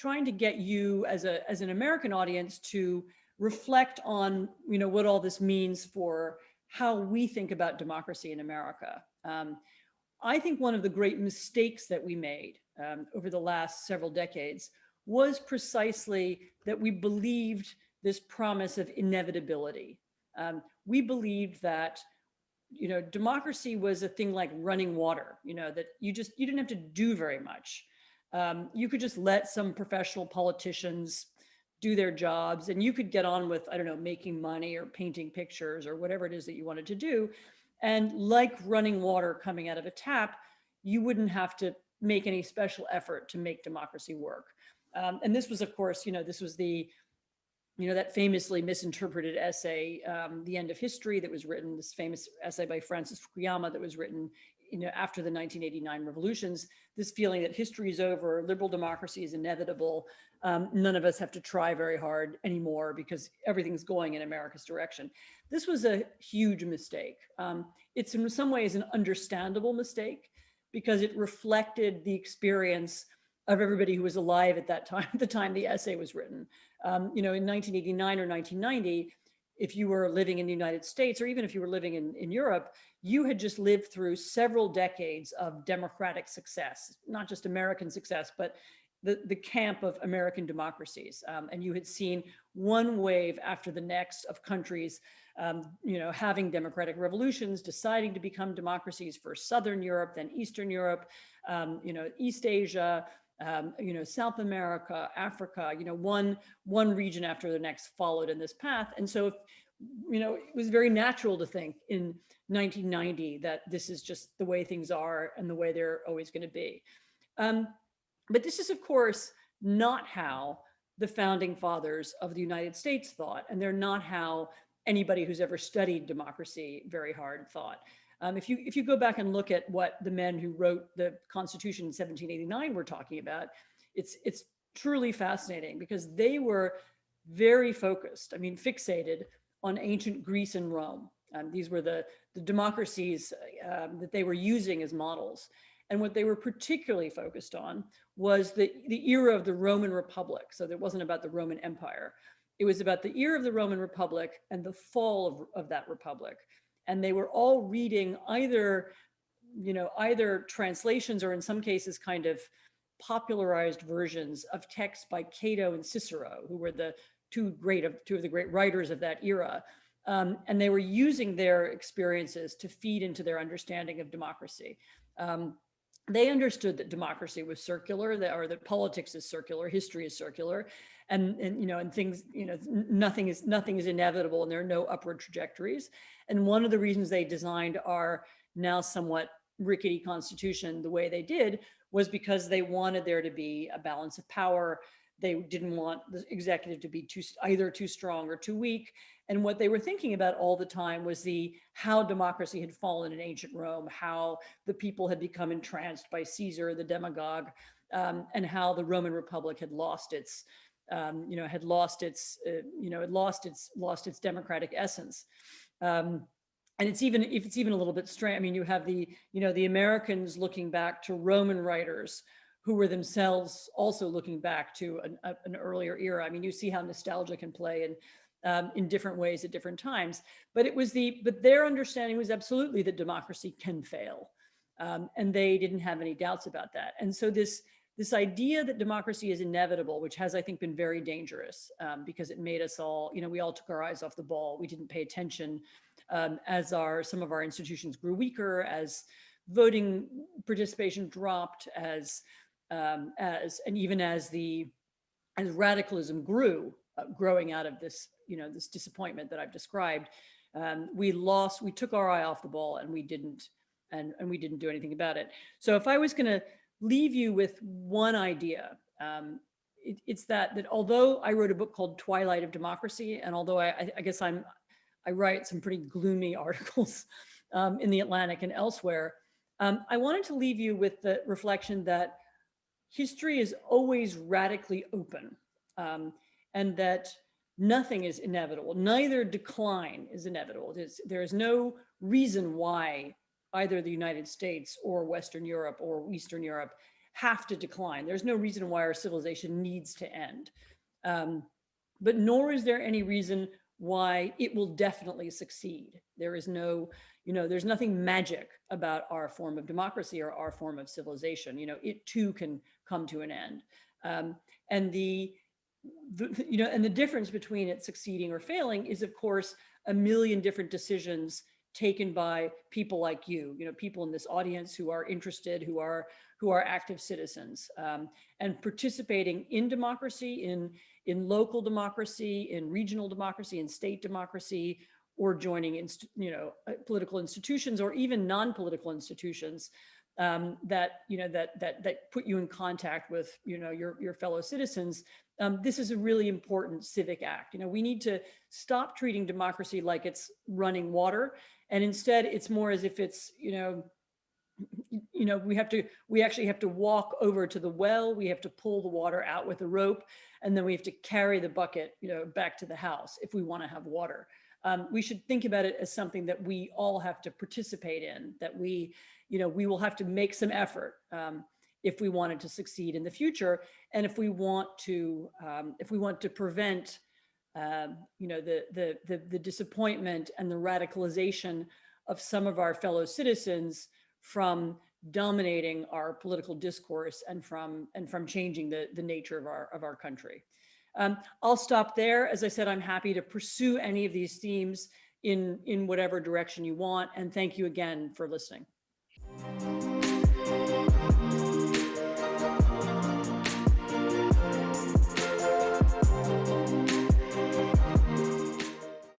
trying to get you as an American audience to reflect on, what all this means for how we think about democracy in America. I think one of the great mistakes that we made over the last several decades was precisely that we believed this promise of inevitability. We believed that democracy was a thing like running water, that you didn't have to do very much. You could just let some professional politicians do their jobs and you could get on with, I don't know, making money or painting pictures or whatever it is that you wanted to do. And like running water coming out of a tap, you wouldn't have to make any special effort to make democracy work. And this was, of course, this was that famously misinterpreted essay, The End of History, that was written, this famous essay by Francis Fukuyama that was written after the 1989 revolutions, this feeling that history is over, liberal democracy is inevitable, none of us have to try very hard anymore because everything's going in America's direction. This was a huge mistake. It's in some ways an understandable mistake because it reflected the experience of everybody who was alive at that time, the time the essay was written. In 1989 or 1990, if you were living in the United States, or even if you were living in Europe, you had just lived through several decades of democratic success, not just American success, but the camp of American democracies. And you had seen one wave after the next of countries, having democratic revolutions, deciding to become democracies, first Southern Europe, then Eastern Europe, East Asia, South America, Africa, one region after the next followed in this path. And so, it was very natural to think in 1990 that this is just the way things are and the way they're always going to be. But this is, of course, not how the founding fathers of the United States thought, and they're not how anybody who's ever studied democracy very hard thought. If you go back and look at what the men who wrote the Constitution in 1789 were talking about, it's truly fascinating because they were very focused, fixated on ancient Greece and Rome. These were the democracies that they were using as models. And what they were particularly focused on was the era of the Roman Republic. So it wasn't about the Roman Empire. It was about the era of the Roman Republic and the fall of that republic. And they were all reading either translations or in some cases kind of popularized versions of texts by Cato and Cicero, who were the two of the great writers of that era. And they were using their experiences to feed into their understanding of democracy. They understood that democracy was circular, or that politics is circular, history is circular, and things, nothing is inevitable, and there are no upward trajectories. And one of the reasons they designed our now somewhat rickety Constitution the way they did was because they wanted there to be a balance of power. They didn't want the executive to be either too strong or too weak. And what they were thinking about all the time was how democracy had fallen in ancient Rome, how the people had become entranced by Caesar, the demagogue, and how the Roman Republic had lost its democratic essence. And it's even a little bit strange. You have the Americans looking back to Roman writers who were themselves also looking back to an earlier era. You see how nostalgia can play in different ways at different times. But their understanding was absolutely that democracy can fail, and they didn't have any doubts about that. And so this idea that democracy is inevitable, which has, I think, been very dangerous because it made us all, we all took our eyes off the ball. We didn't pay attention as some of our institutions grew weaker, as voting participation dropped, as radicalism grew, growing out of this disappointment that I've described. We took our eye off the ball, and we didn't do anything about it. So if I was going to leave you with one idea, it's that although I wrote a book called Twilight of Democracy, and although I guess I write some pretty gloomy articles in the Atlantic and elsewhere, I wanted to leave you with the reflection that history is always radically open, and that nothing is inevitable. Neither decline is inevitable. There is no reason why either the United States or Western Europe or Eastern Europe have to decline. There's no reason why our civilization needs to end. But nor is there any reason why it will definitely succeed. There is no, there's nothing magic about our form of democracy or our form of civilization. It too can come to an end. And the difference between it succeeding or failing is, of course, a million different decisions taken by people like you, people in this audience who are interested, who are active citizens, and participating in democracy, in local democracy, in regional democracy, in state democracy, or joining political institutions or even non-political institutions that put you in contact with your fellow citizens. This is a really important civic act. We need to stop treating democracy like it's running water, and instead it's more as if it's we actually have to walk over to the well. We have to pull the water out with a rope, and then we have to carry the bucket back to the house if we want to have water. We should think about it as something that we all have to participate in, that we will have to make some effort if we wanted to succeed in the future, and if we want to prevent the disappointment and the radicalization of some of our fellow citizens from dominating our political discourse and from changing the nature of our country. I'll stop there. As I said, I'm happy to pursue any of these themes in whatever direction you want. And thank you again for listening.